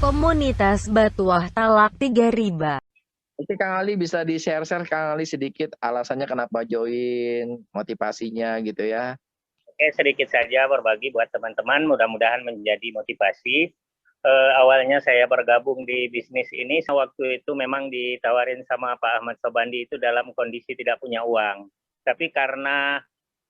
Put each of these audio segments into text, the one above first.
Komunitas Batuah Talak Tiga Riba. Oke Kang Ali, bisa di-share-share Kang Ali sedikit alasannya kenapa join, motivasinya gitu ya. Oke, sedikit saja berbagi buat teman-teman, mudah-mudahan menjadi motivasi. Awalnya saya bergabung di bisnis ini, waktu itu memang ditawarin sama Pak Ahmad Sobandi itu dalam kondisi tidak punya uang. Tapi karena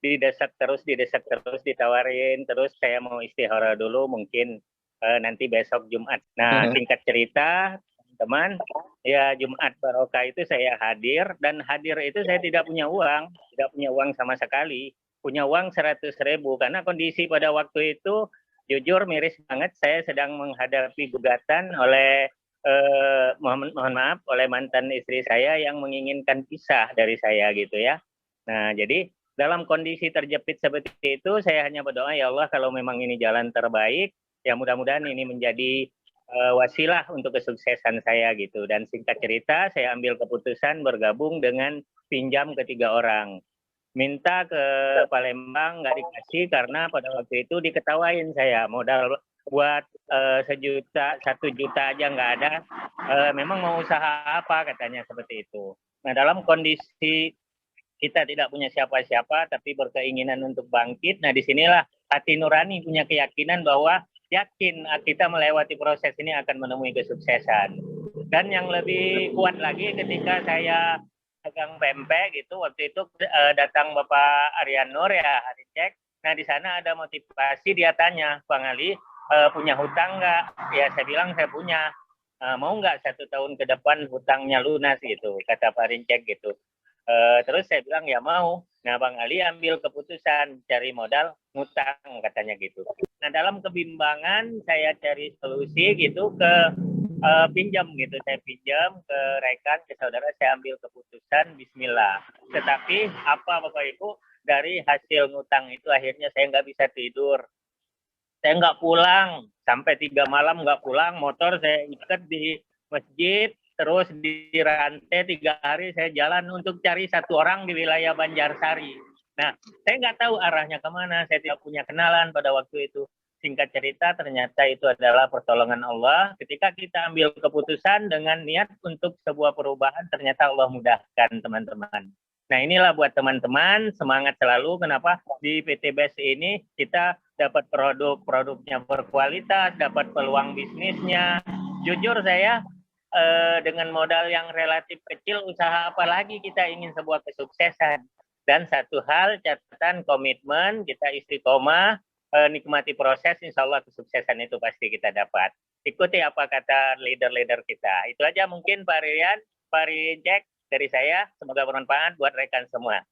didesak terus, ditawarin, terus saya mau istihara dulu, mungkin nanti besok Jumat. Nah, singkat cerita, teman, ya Jumat Barokah itu saya hadir, dan hadir itu saya tidak punya uang sama sekali. Punya uang 100.000, karena kondisi pada waktu itu jujur miris banget, saya sedang menghadapi gugatan oleh mohon maaf oleh mantan istri saya yang menginginkan pisah dari saya gitu ya. Nah, jadi dalam kondisi terjepit seperti itu, saya hanya berdoa, ya Allah, kalau memang ini jalan terbaik, ya mudah-mudahan ini menjadi wasilah untuk kesuksesan saya gitu. Dan singkat cerita, saya ambil keputusan bergabung dengan pinjam ketiga orang. Minta ke Palembang nggak dikasih karena pada waktu itu diketawain saya modal buat 1 juta aja nggak ada. Memang mau usaha apa katanya seperti itu. Nah, dalam kondisi kita tidak punya siapa-siapa tapi berkeinginan untuk bangkit, nah disinilah hati nurani punya keyakinan bahwa yakin kita melewati proses ini akan menemui kesuksesan. Dan yang lebih kuat lagi ketika saya pegang pempek gitu, waktu itu datang Bapak Aryan Nur ya, hari cek. Nah di sana ada motivasi, dia tanya, Bang Ali punya hutang nggak? Ya saya bilang saya punya. Mau nggak 1 tahun ke depan hutangnya lunas gitu, kata Pak Rincek gitu. Terus saya bilang ya mau. Nah Bang Ali ambil keputusan cari modal ngutang katanya gitu. Nah dalam kebimbangan saya cari solusi gitu ke pinjam gitu, saya pinjam ke rekan, ke saudara, saya ambil keputusan Bismillah. Tetapi apa Bapak Ibu, dari hasil ngutang itu akhirnya saya nggak bisa tidur, saya nggak pulang sampai 3 malam nggak pulang, motor saya ikat di masjid, terus di rantai 3 hari saya jalan untuk cari 1 orang di wilayah Banjarsari. Nah, saya nggak tahu arahnya kemana, saya tidak punya kenalan pada waktu itu. Singkat cerita, ternyata itu adalah pertolongan Allah. Ketika kita ambil keputusan dengan niat untuk sebuah perubahan, ternyata Allah mudahkan teman-teman. Nah, inilah buat teman-teman, semangat selalu. Kenapa? Di PT BES ini kita dapat produknya berkualitas, dapat peluang bisnisnya. Jujur saya, dengan modal yang relatif kecil, usaha apa lagi kita ingin sebuah kesuksesan. Dan satu hal, catatan komitmen, kita istiqomah, nikmati proses, insya Allah kesuksesan itu pasti kita dapat. Ikuti apa kata leader-leader kita. Itu aja mungkin Pak Rian, Pak Rijek dari saya. Semoga bermanfaat buat rekan semua.